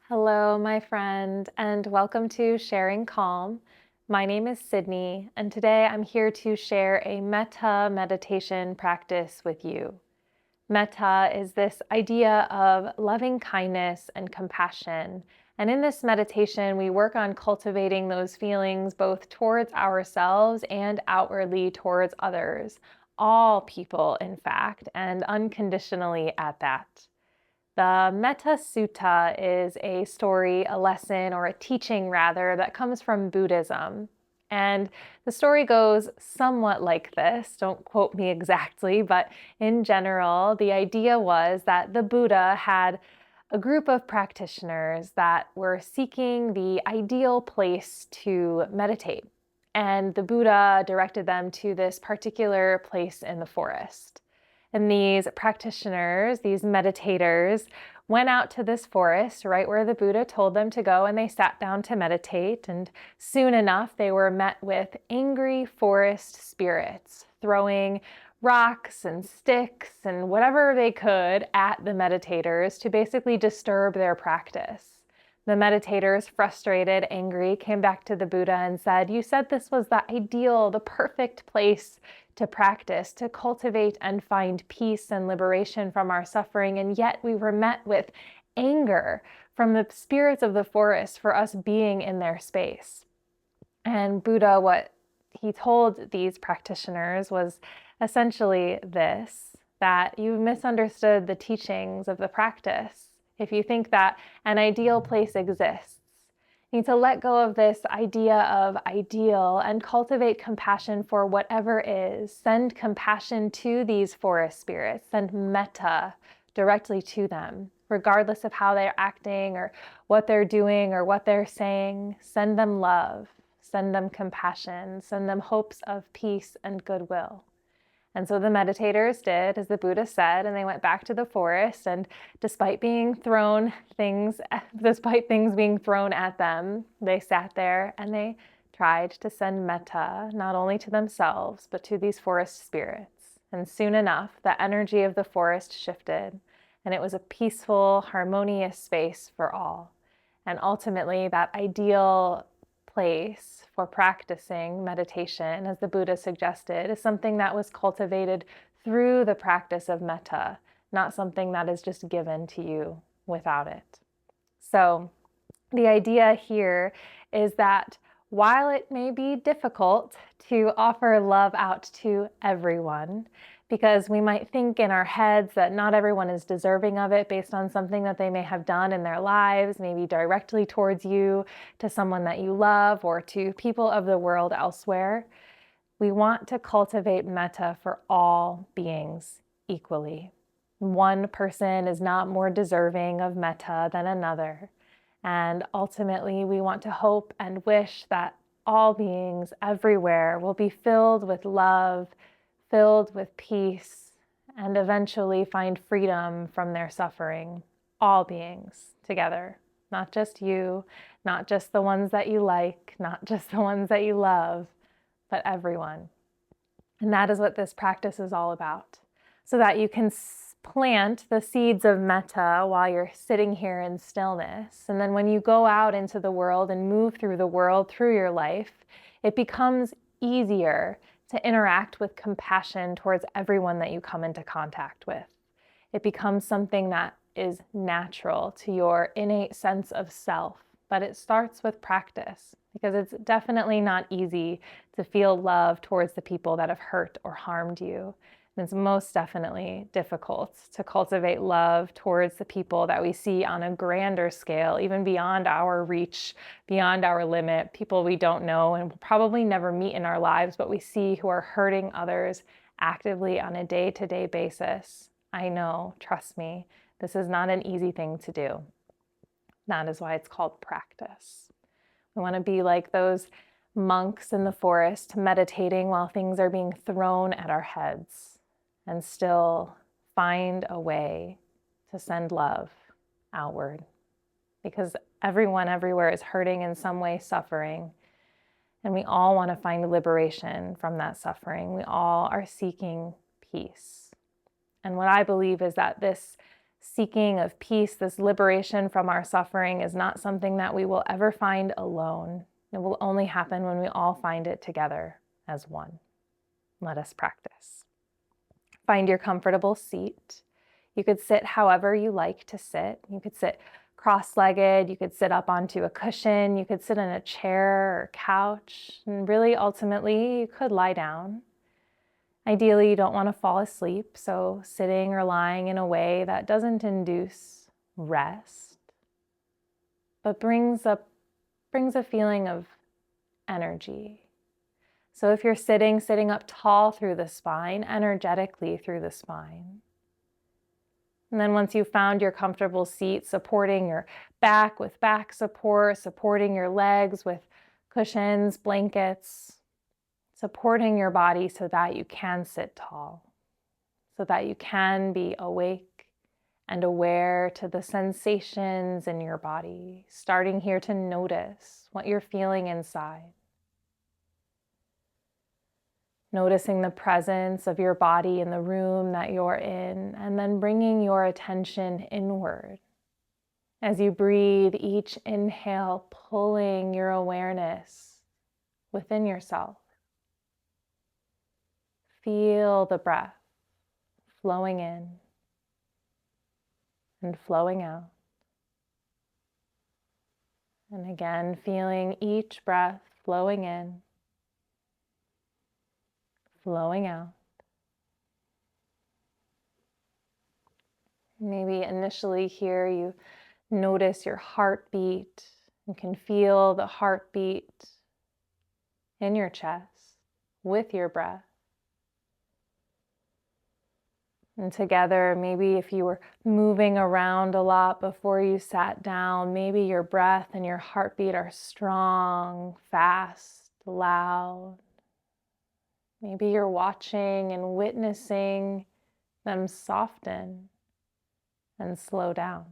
Hello, my friend, and welcome to Sharing Calm. My name is Sydney, and today I'm here to share a metta meditation practice with you. Metta is this idea of loving kindness and compassion. And in this meditation, we work on cultivating those feelings both towards ourselves and outwardly towards others, all people, in fact, and unconditionally at that. The Metta Sutta is a story, a lesson, or a teaching rather, that comes from Buddhism. And the story goes somewhat like this. Don't quote me exactly, but in general, the idea was that the Buddha had a group of practitioners that were seeking the ideal place to meditate. And the Buddha directed them to this particular place in the forest. And these practitioners, these meditators, went out to this forest right where the Buddha told them to go, and they sat down to meditate. And soon enough, they were met with angry forest spirits throwing rocks and sticks and whatever they could at the meditators to basically disturb their practice. The meditators, frustrated, angry, came back to the Buddha and said, "You said this was the ideal, the perfect place to practice, to cultivate and find peace and liberation from our suffering, and yet we were met with anger from the spirits of the forest for us being in their space." And Buddha, what he told these practitioners was essentially this, that you've misunderstood the teachings of the practice. If you think that an ideal place exists, you need to let go of this idea of ideal and cultivate compassion for whatever is. Send compassion to these forest spirits. Send metta directly to them, regardless of how they're acting or what they're doing or what they're saying. Send them love. Send them compassion. Send them hopes of peace and goodwill. And so the meditators did as the Buddha said, and they went back to the forest. And despite things being thrown at them, they sat there and they tried to send metta, not only to themselves, but to these forest spirits. And soon enough, the energy of the forest shifted, and it was a peaceful, harmonious space for all. And ultimately, that ideal place for practicing meditation, as the Buddha suggested, is something that was cultivated through the practice of metta, not something that is just given to you without it. So the idea here is that while it may be difficult to offer love out to everyone, because we might think in our heads that not everyone is deserving of it based on something that they may have done in their lives, maybe directly towards you, to someone that you love, or to people of the world elsewhere. We want to cultivate metta for all beings equally. One person is not more deserving of metta than another. And ultimately, we want to hope and wish that all beings everywhere will be filled with love, filled with peace, and eventually find freedom from their suffering. All beings together, not just you, not just the ones that you like, not just the ones that you love, but everyone. And that is what this practice is all about, so that you can plant the seeds of metta while you're sitting here in stillness. And then when you go out into the world and move through the world, through your life, it becomes easier to interact with compassion towards everyone that you come into contact with. It becomes something that is natural to your innate sense of self, but it starts with practice, because it's definitely not easy to feel love towards the people that have hurt or harmed you. And it's most definitely difficult to cultivate love towards the people that we see on a grander scale, even beyond our reach, beyond our limit, people we don't know and will probably never meet in our lives, but we see who are hurting others actively on a day-to-day basis. I know, trust me, this is not an easy thing to do. That is why it's called practice. We want to be like those monks in the forest, meditating while things are being thrown at our heads, and still find a way to send love outward. Because everyone everywhere is hurting in some way, suffering, and we all want to find liberation from that suffering. We all are seeking peace. And what I believe is that this seeking of peace, this liberation from our suffering, is not something that we will ever find alone. It will only happen when we all find it together as one. Let us practice. Find your comfortable seat. You could sit however you like to sit. You could sit cross-legged. You could sit up onto a cushion. You could sit in a chair or couch. And really, ultimately, you could lie down. Ideally, you don't want to fall asleep, so sitting or lying in a way that doesn't induce rest, but brings a feeling of energy. So if you're sitting up tall through the spine, energetically through the spine. And then once you've found your comfortable seat, supporting your back with back support, supporting your legs with cushions, blankets, supporting your body so that you can sit tall, so that you can be awake and aware to the sensations in your body, starting here to notice what you're feeling inside. Noticing the presence of your body in the room that you're in, and then bringing your attention inward. As you breathe, each inhale pulling your awareness within yourself. Feel the breath flowing in and flowing out. And again, feeling each breath flowing in, flowing out. Maybe initially here you notice your heartbeat and can feel the heartbeat in your chest with your breath. And together, maybe if you were moving around a lot before you sat down, maybe your breath and your heartbeat are strong, fast, loud. Maybe you're watching and witnessing them soften and slow down.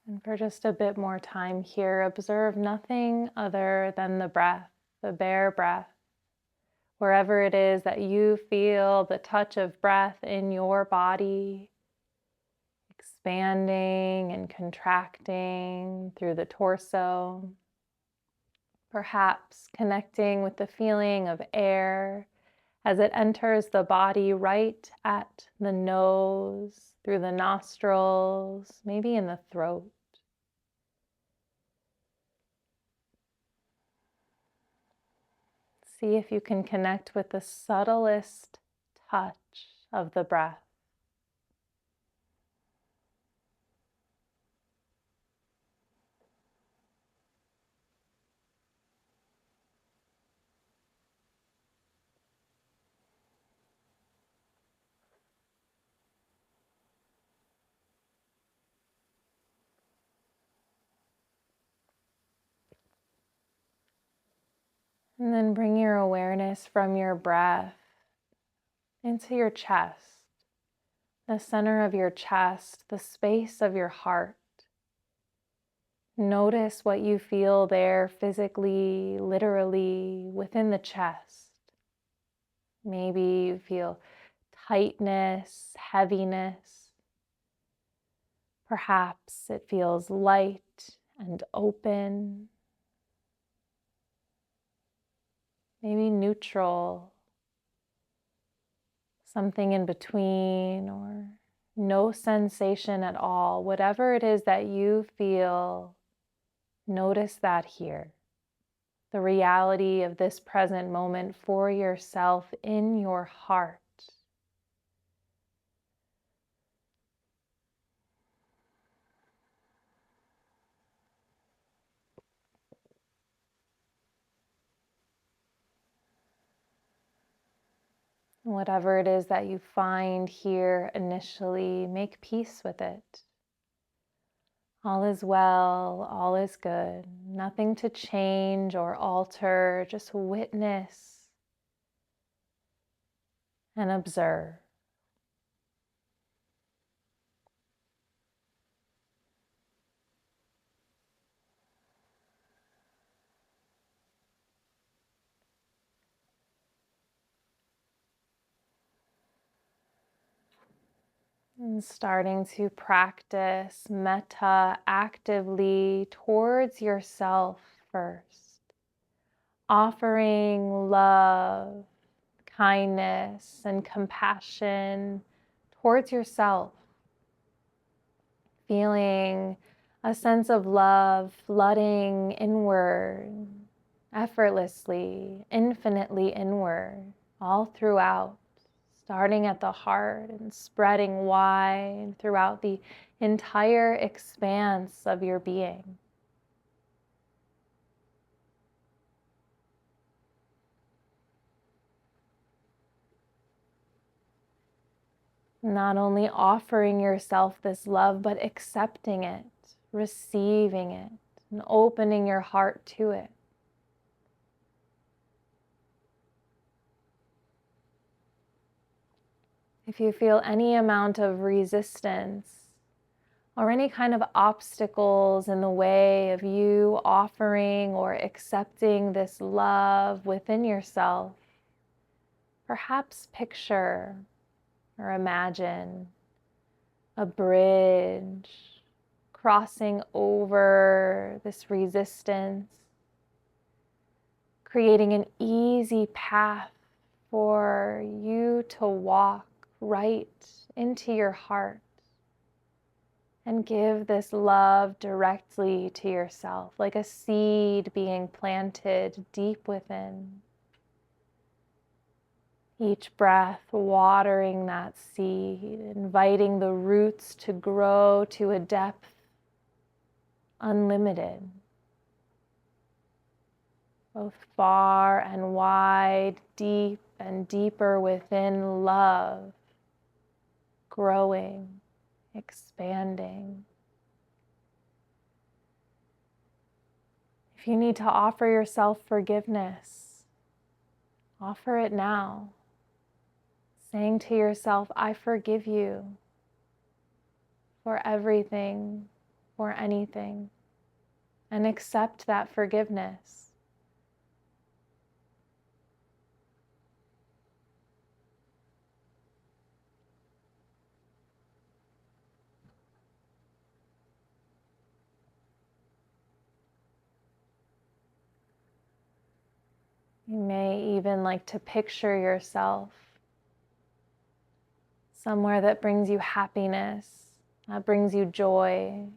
And for just a bit more time here, observe nothing other than the breath, the bare breath. Wherever it is that you feel the touch of breath in your body, expanding and contracting through the torso, perhaps connecting with the feeling of air as it enters the body right at the nose, through the nostrils, maybe in the throat. See if you can connect with the subtlest touch of the breath. And then bring your awareness from your breath into your chest, the center of your chest, the space of your heart. Notice what you feel there physically, literally, within the chest. Maybe you feel tightness, heaviness. Perhaps it feels light and open. Maybe neutral, something in between, or no sensation at all. Whatever it is that you feel, notice that here. The reality of this present moment for yourself in your heart. Whatever it is that you find here initially, make peace with it. All is well, all is good. Nothing to change or alter, just witness and observe. And starting to practice metta actively towards yourself first, offering love, kindness, and compassion towards yourself, feeling a sense of love flooding inward, effortlessly, infinitely inward, all throughout, starting at the heart and spreading wide throughout the entire expanse of your being. Not only offering yourself this love, but accepting it, receiving it, and opening your heart to it. If you feel any amount of resistance or any kind of obstacles in the way of you offering or accepting this love within yourself, perhaps picture or imagine a bridge crossing over this resistance, creating an easy path for you to walk right into your heart and give this love directly to yourself, like a seed being planted deep within. Each breath watering that seed, inviting the roots to grow to a depth unlimited, both far and wide, deep and deeper within love, growing, expanding. If you need to offer yourself forgiveness, offer it now, saying to yourself, I forgive you for everything, for anything, and accept that forgiveness. You may even like to picture yourself somewhere that brings you happiness, that brings you joy.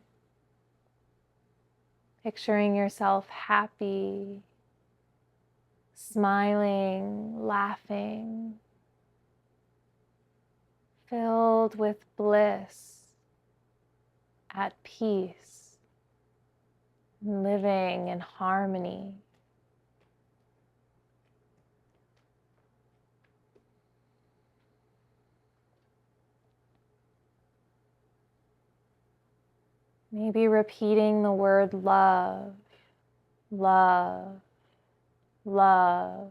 Picturing yourself happy, smiling, laughing, filled with bliss, at peace, living in harmony. Maybe repeating the word love, love, love,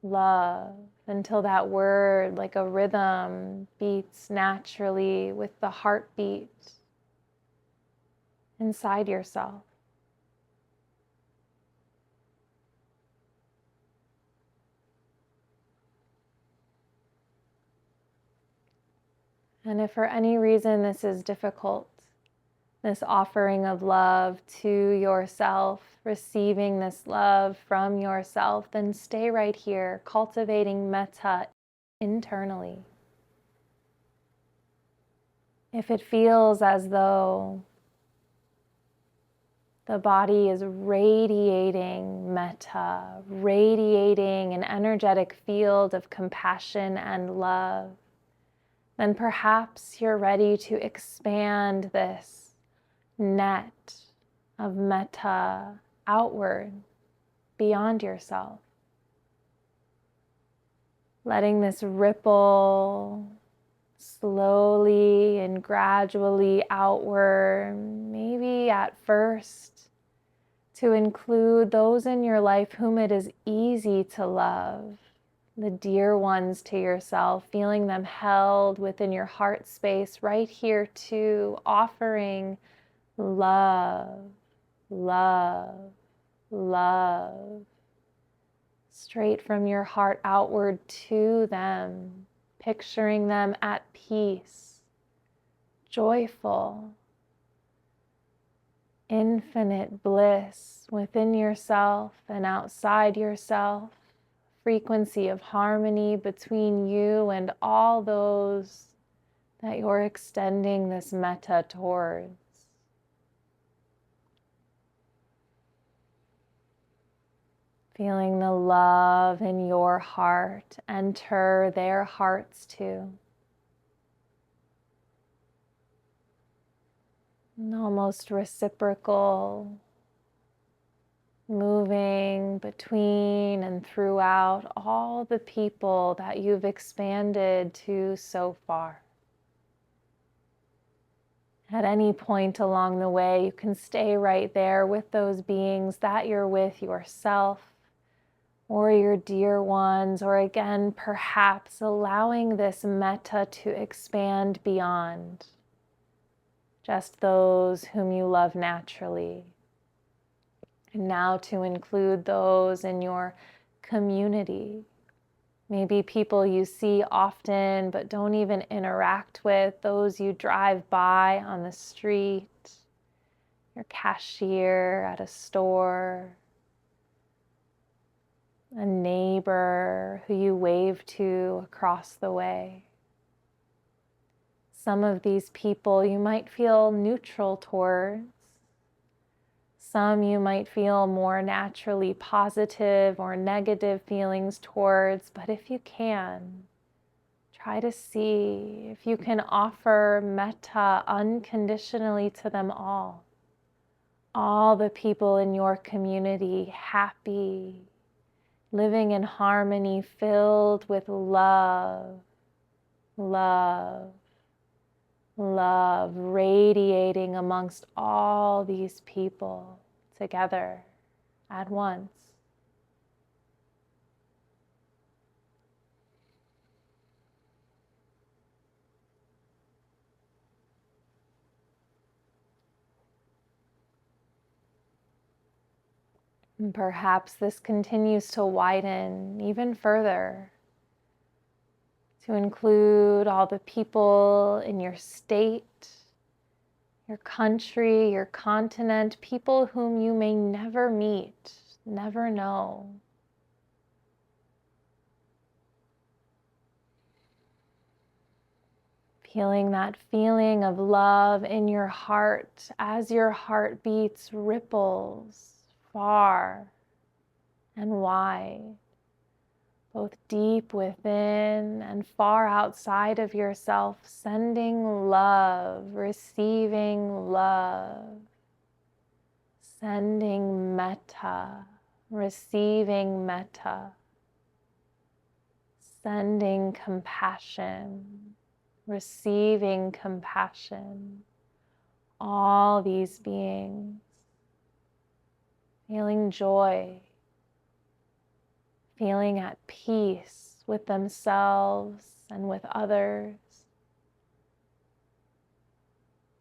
love, until that word, like a rhythm, beats naturally with the heartbeat inside yourself. And if for any reason this is difficult, this offering of love to yourself, receiving this love from yourself, then stay right here, cultivating metta internally. If it feels as though the body is radiating metta, radiating an energetic field of compassion and love, then perhaps you're ready to expand this net of metta outward beyond yourself. Letting this ripple slowly and gradually outward, maybe at first to include those in your life whom it is easy to love, the dear ones to yourself, feeling them held within your heart space right here too, offering love, love, love, straight from your heart outward to them, picturing them at peace, joyful, infinite bliss within yourself and outside yourself, frequency of harmony between you and all those that you're extending this metta towards. Feeling the love in your heart enter their hearts too. And almost reciprocal, moving between and throughout all the people that you've expanded to so far. At any point along the way, you can stay right there with those beings that you're with yourself or your dear ones, or again, perhaps allowing this metta to expand beyond just those whom you love naturally. And now to include those in your community. Maybe people you see often but don't even interact with, those you drive by on the street, your cashier at a store, a neighbor who you wave to across the way. Some of these people you might feel neutral towards. Some you might feel more naturally positive or negative feelings towards, but if you can, try to see if you can offer metta unconditionally to them all. All the people in your community happy, living in harmony, filled with love, love, love, radiating amongst all these people together at once. And perhaps this continues to widen even further to include all the people in your state, your country, your continent, people whom you may never meet, never know. Feeling that feeling of love in your heart as your heart beats ripples far and wide, both deep within and far outside of yourself, sending love, receiving love, sending metta, receiving metta, sending compassion, receiving compassion. All these beings feeling joy, feeling at peace with themselves and with others,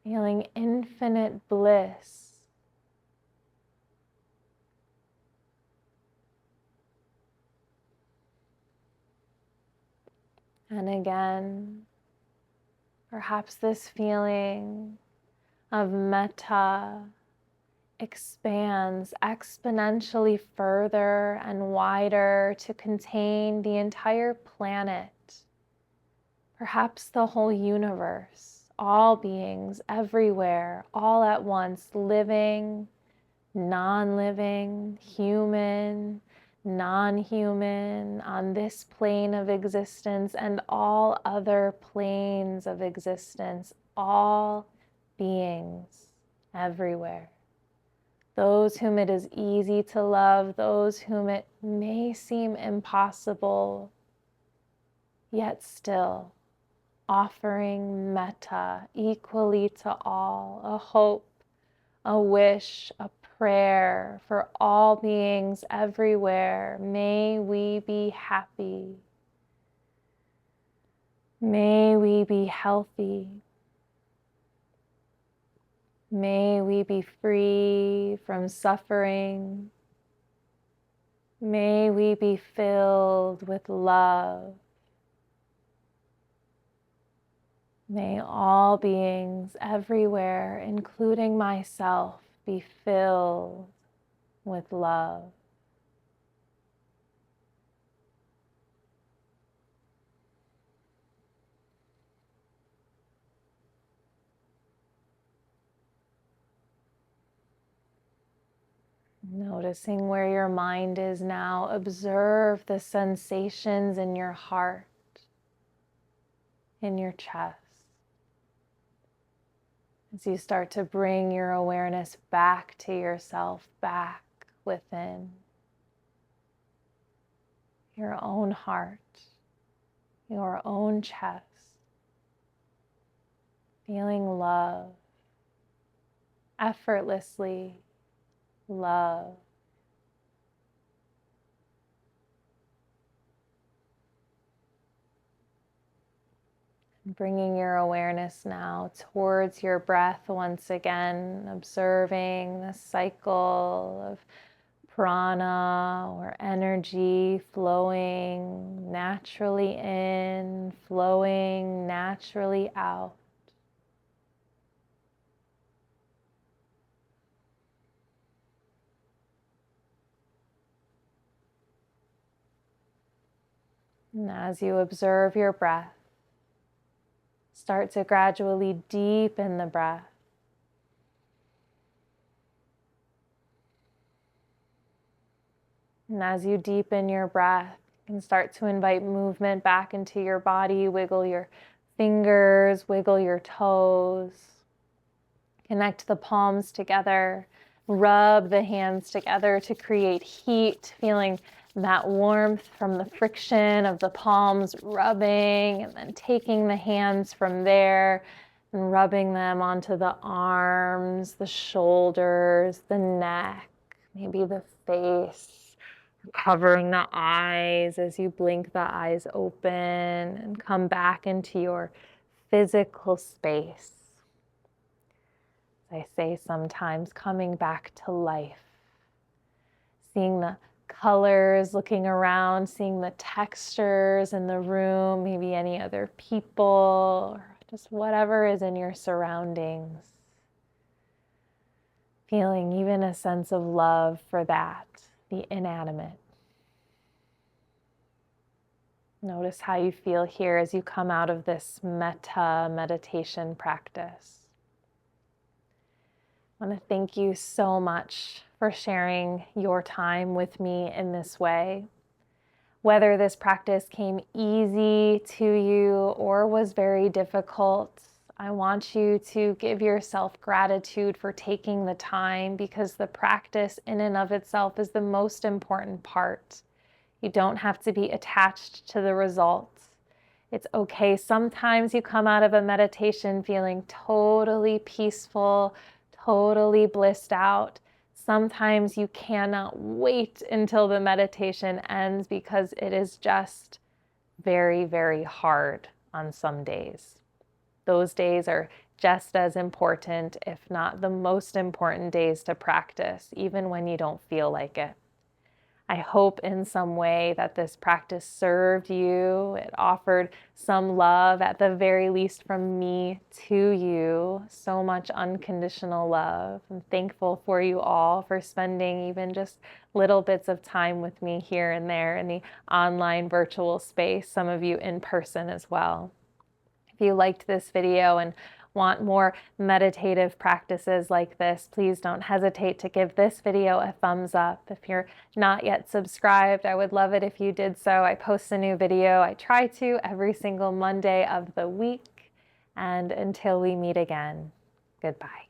feeling infinite bliss. And again, perhaps this feeling of metta expands exponentially further and wider to contain the entire planet, perhaps the whole universe, all beings everywhere, all at once, living, non-living, human, non-human, on this plane of existence and all other planes of existence, all beings everywhere. Those whom it is easy to love, those whom it may seem impossible, yet still offering metta equally to all, a hope, a wish, a prayer for all beings everywhere. May we be happy. May we be healthy. May we be free from suffering. May we be filled with love. May all beings everywhere, including myself, be filled with love. Noticing where your mind is now, observe the sensations in your heart, in your chest. As you start to bring your awareness back to yourself, back within your own heart, your own chest, feeling love, effortlessly love. Bringing your awareness now towards your breath once again, observing the cycle of prana or energy flowing naturally in, flowing naturally out. And as you observe your breath, start to gradually deepen the breath. And as you deepen your breath, you can start to invite movement back into your body. Wiggle your fingers, wiggle your toes. Connect the palms together. Rub the hands together to create heat, feeling that warmth from the friction of the palms rubbing, and then taking the hands from there and rubbing them onto the arms, the shoulders, the neck, maybe the face, covering the eyes as you blink the eyes open and come back into your physical space. As I say sometimes, coming back to life, seeing the colors, looking around, seeing the textures in the room, maybe any other people, or just whatever is in your surroundings. Feeling even a sense of love for that, the inanimate. Notice how you feel here as you come out of this Metta meditation practice. I want to thank you so much for sharing your time with me in this way. Whether this practice came easy to you or was very difficult, I want you to give yourself gratitude for taking the time, because the practice in and of itself is the most important part. You don't have to be attached to the results. It's okay. Sometimes you come out of a meditation feeling totally peaceful, totally blissed out. Sometimes you cannot wait until the meditation ends because it is just very, very hard on some days. Those days are just as important, if not the most important days to practice, even when you don't feel like it. I hope in some way that this practice served you. It offered some love, at the very least from me to you. So much unconditional love. I'm thankful for you all for spending even just little bits of time with me here and there in the online virtual space, some of you in person as well. If you liked this video and want more meditative practices like this, please don't hesitate to give this video a thumbs up. If you're not yet subscribed, I would love it if you did so. I post a new video. I try to every single Monday of the week. And until we meet again, goodbye.